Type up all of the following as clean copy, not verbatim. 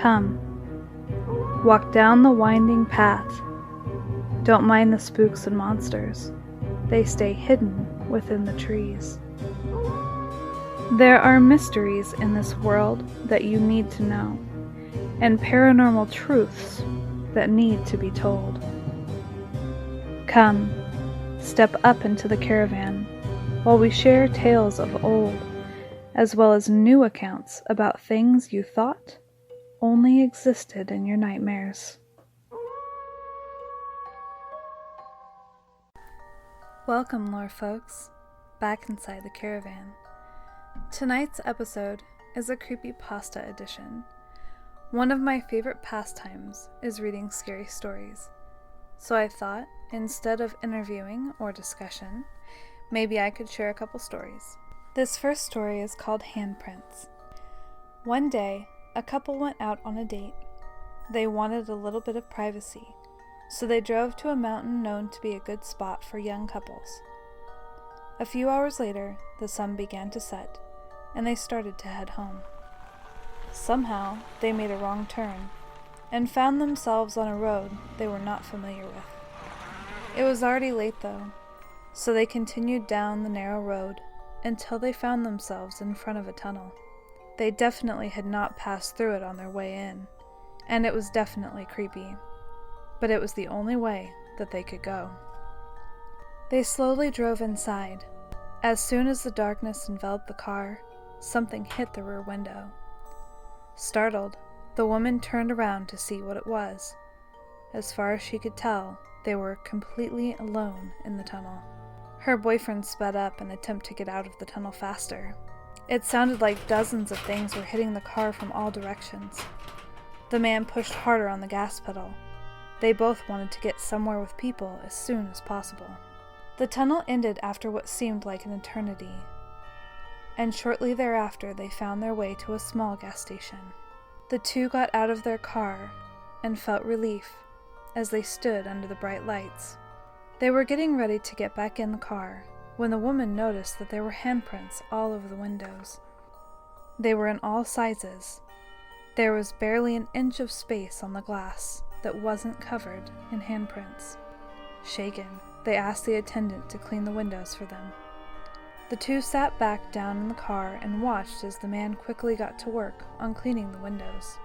Come, walk down the winding path. Don't mind the spooks and monsters. They stay hidden within the trees. There are mysteries in this world that you need to know, and paranormal truths that need to be told. Come, step up into the caravan while we share tales of old, as well as new accounts about things you thought only existed in your nightmares. Welcome, lore folks, back inside the caravan. Tonight's episode is a creepypasta edition. One of my favorite pastimes is reading scary stories, so I thought, instead of interviewing or discussion, maybe I could share a couple stories. This first story is called Handprints. One day, a couple went out on a date. They wanted a little bit of privacy, so they drove to a mountain known to be a good spot for young couples. A few hours later, the sun began to set, and they started to head home. Somehow, they made a wrong turn, and found themselves on a road they were not familiar with. It was already late though, so they continued down the narrow road until they found themselves in front of a tunnel. They definitely had not passed through it on their way in, and it was definitely creepy, but it was the only way that they could go. They slowly drove inside. As soon as the darkness enveloped the car, something hit the rear window. Startled, the woman turned around to see what it was. As far as she could tell, they were completely alone in the tunnel. Her boyfriend sped up in an attempt to get out of the tunnel faster. It sounded like dozens of things were hitting the car from all directions. The man pushed harder on the gas pedal. They both wanted to get somewhere with people as soon as possible. The tunnel ended after what seemed like an eternity, and shortly thereafter they found their way to a small gas station. The two got out of their car and felt relief as they stood under the bright lights. They were getting ready to get back in the car when the woman noticed that there were handprints all over the windows. They were in all sizes. There was barely an inch of space on the glass that wasn't covered in handprints. Shaken, they asked the attendant to clean the windows for them. The two sat back down in the car and watched as the man quickly got to work on cleaning the windows.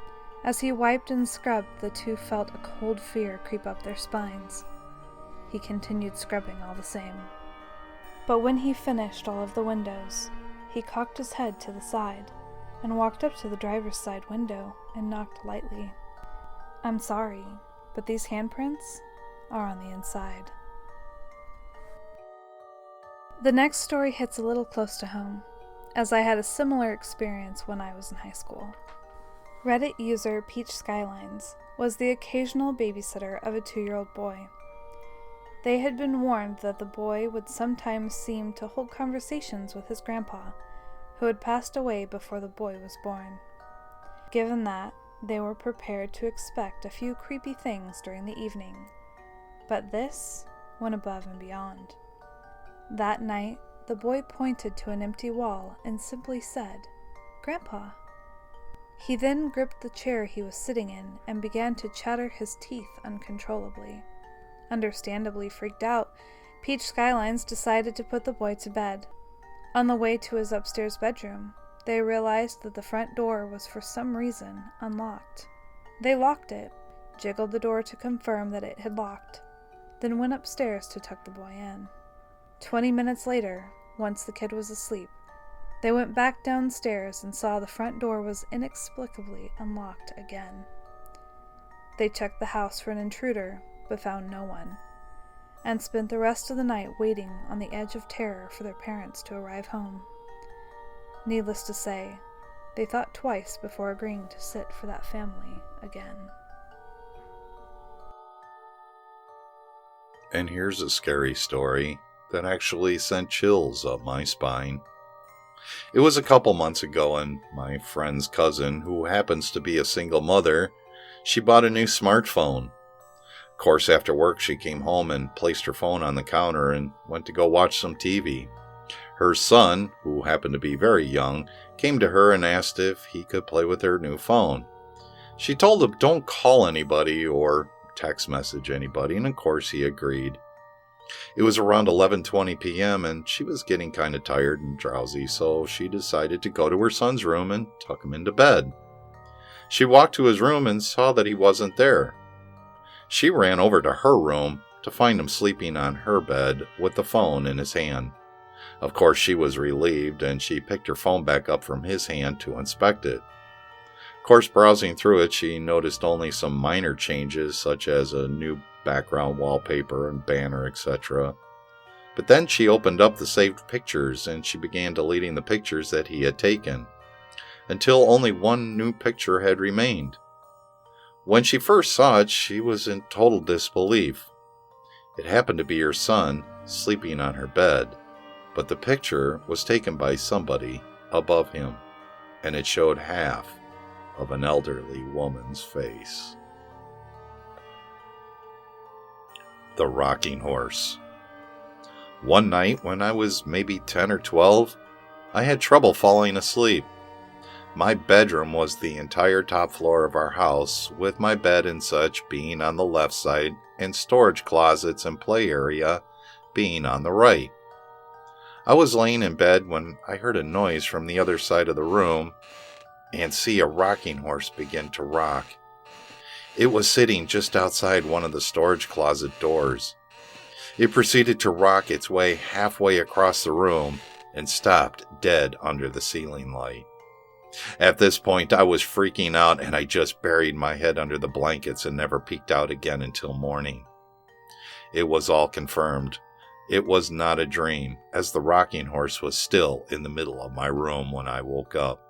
As he wiped and scrubbed, the two felt a cold fear creep up their spines. He continued scrubbing all the same. But when he finished all of the windows, he cocked his head to the side and walked up to the driver's side window and knocked lightly. "I'm sorry, but these handprints are on the inside." The next story hits a little close to home, as I had a similar experience when I was in high school. Reddit user Peach Skylines was the occasional babysitter of a 2-year-old boy. They had been warned that the boy would sometimes seem to hold conversations with his grandpa, who had passed away before the boy was born. Given that, they were prepared to expect a few creepy things during the evening, but this went above and beyond. That night, the boy pointed to an empty wall and simply said, "Grandpa." He then gripped the chair he was sitting in and began to chatter his teeth uncontrollably. Understandably freaked out, Peach Skylines decided to put the boy to bed. On the way to his upstairs bedroom, they realized that the front door was for some reason unlocked. They locked it, jiggled the door to confirm that it had locked, then went upstairs to tuck the boy in. 20 minutes later, once the kid was asleep, they went back downstairs and saw the front door was inexplicably unlocked again. They checked the house for an intruder, but found no one, and spent the rest of the night waiting on the edge of terror for their parents to arrive home. Needless to say, they thought twice before agreeing to sit for that family again. And here's a scary story that actually sent chills up my spine. It was a couple months ago, and my friend's cousin, who happens to be a single mother, she bought a new smartphone. Of course, after work, she came home and placed her phone on the counter and went to go watch some TV. Her son, who happened to be very young, came to her and asked if he could play with her new phone. She told him don't call anybody or text message anybody, and of course he agreed. It was around 11:20 p.m. and she was getting kind of tired and drowsy, so she decided to go to her son's room and tuck him into bed. She walked to his room and saw that he wasn't there. She ran over to her room to find him sleeping on her bed with the phone in his hand. Of course, she was relieved, and she picked her phone back up from his hand to inspect it. Of course, browsing through it, she noticed only some minor changes, such as a new background wallpaper and banner, etc. But then she opened up the saved pictures, and she began deleting the pictures that he had taken, until only one new picture had remained. When she first saw it, she was in total disbelief. It happened to be her son, sleeping on her bed, but the picture was taken by somebody above him, and it showed half of an elderly woman's face. The Rocking Horse. One night when I was maybe 10 or 12, I had trouble falling asleep. My bedroom was the entire top floor of our house, with my bed and such being on the left side and storage closets and play area being on the right. I was laying in bed when I heard a noise from the other side of the room and see a rocking horse begin to rock. It was sitting just outside one of the storage closet doors. It proceeded to rock its way halfway across the room and stopped dead under the ceiling light. At this point, I was freaking out, and I just buried my head under the blankets and never peeked out again until morning. It was all confirmed. It was not a dream, as the rocking horse was still in the middle of my room when I woke up.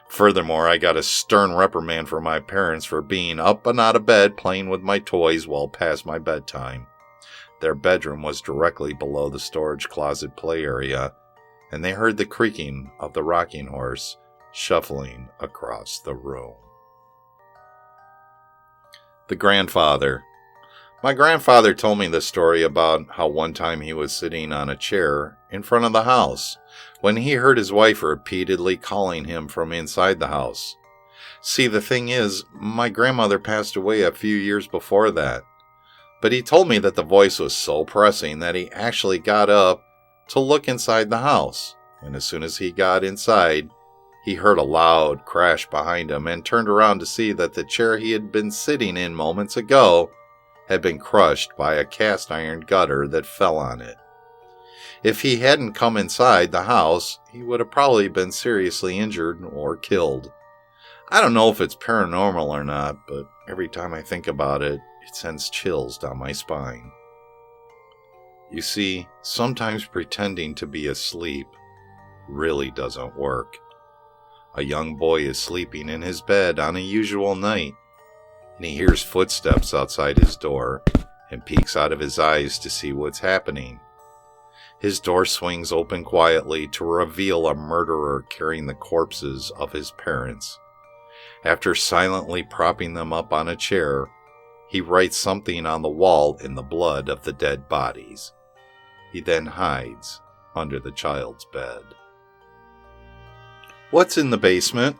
Furthermore, I got a stern reprimand from my parents for being up and out of bed playing with my toys well past my bedtime. Their bedroom was directly below the storage closet play area, and they heard the creaking of the rocking horse shuffling across the room. The grandfather. My grandfather told me this story about how one time he was sitting on a chair in front of the house when he heard his wife repeatedly calling him from inside the house. See, the thing is, my grandmother passed away a few years before that, but he told me that the voice was so pressing that he actually got up to look inside the house, and as soon as he got inside, he heard a loud crash behind him and turned around to see that the chair he had been sitting in moments ago had been crushed by a cast iron gutter that fell on it. If he hadn't come inside the house, he would have probably been seriously injured or killed. I don't know if it's paranormal or not, but every time I think about it, it sends chills down my spine. You see, sometimes pretending to be asleep really doesn't work. A young boy is sleeping in his bed on a usual night, and he hears footsteps outside his door and peeks out of his eyes to see what's happening. His door swings open quietly to reveal a murderer carrying the corpses of his parents. After silently propping them up on a chair, he writes something on the wall in the blood of the dead bodies. He then hides under the child's bed. What's in the basement?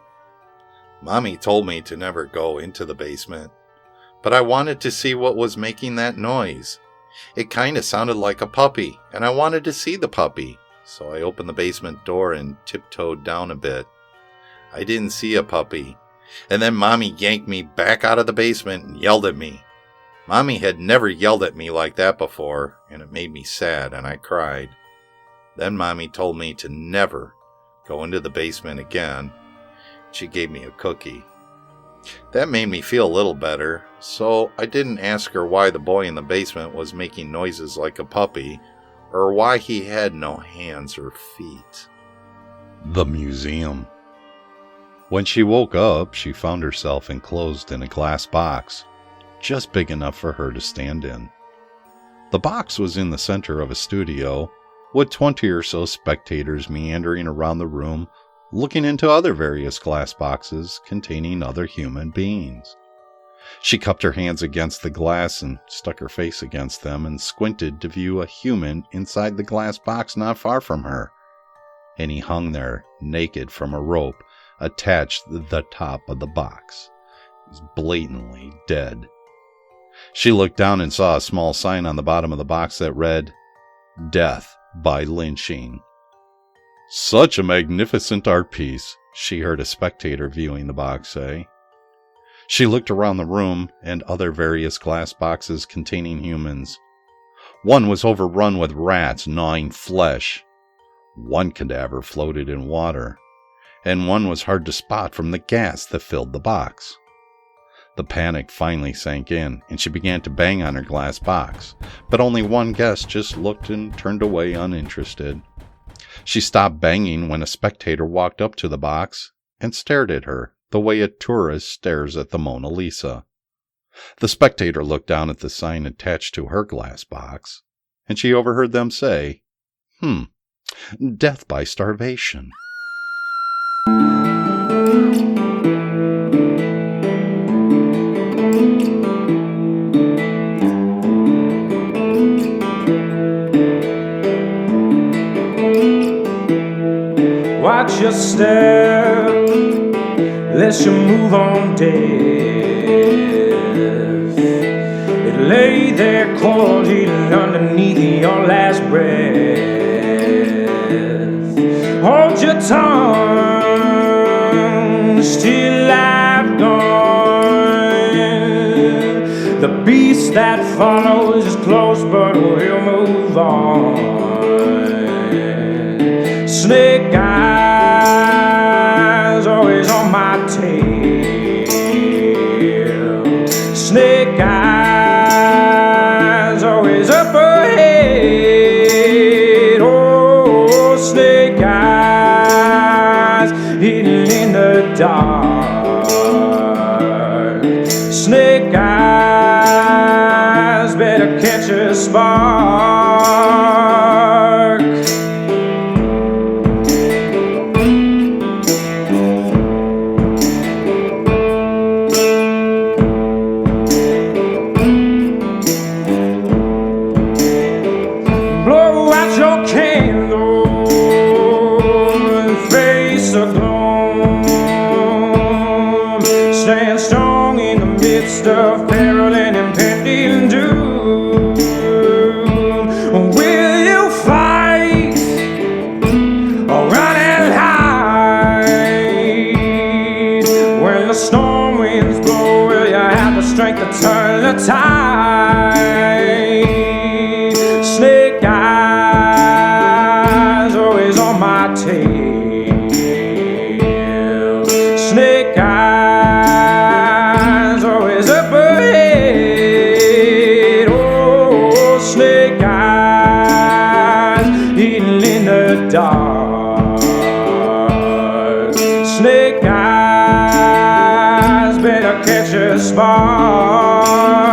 Mommy told me to never go into the basement, but I wanted to see what was making that noise. It kind of sounded like a puppy, and I wanted to see the puppy, so I opened the basement door and tiptoed down a bit. I didn't see a puppy, and then Mommy yanked me back out of the basement and yelled at me. Mommy had never yelled at me like that before, and it made me sad, and I cried. Then Mommy told me to never go into the basement again. She gave me a cookie. That made me feel a little better, so I didn't ask her why the boy in the basement was making noises like a puppy, or why he had no hands or feet. The museum. When she woke up, she found herself enclosed in a glass box, just big enough for her to stand in. The box was in the center of a studio, with 20 or so spectators meandering around the room, looking into other various glass boxes containing other human beings. She cupped her hands against the glass and stuck her face against them and squinted to view a human inside the glass box not far from her, and he hung there naked from a rope attached to the top of the box, was blatantly dead. She looked down and saw a small sign on the bottom of the box that read, "Death by lynching." "Such a magnificent art piece," she heard a spectator viewing the box say. She looked around the room and other various glass boxes containing humans. One was overrun with rats gnawing flesh. One cadaver floated in water, and one was hard to spot from the gas that filled the box. The panic finally sank in, and she began to bang on her glass box, but only one guest just looked and turned away uninterested. She stopped banging when a spectator walked up to the box and stared at her the way a tourist stares at the Mona Lisa. The spectator looked down at the sign attached to her glass box, and she overheard them say, "Death by starvation." Watch your step, lest you move on death. It lay there cold, eating underneath your last breath. Hold your tongue, still I've gone. The beast that follows is close, but we'll move on. Snake eyes always on my tail. Snake eyes always up ahead. Oh, snake eyes hidden in the dark. Snake eyes better catch a spark. Stand strong in the midst of peril and impending doom. Will you fight or run and hide? When the storm winds blow, will you have the strength to turn the tide? Snake eyes always on my tail. Snake eyes always up ahead. Oh, snake eyes hidden in the dark. Snake eyes better catch a spark.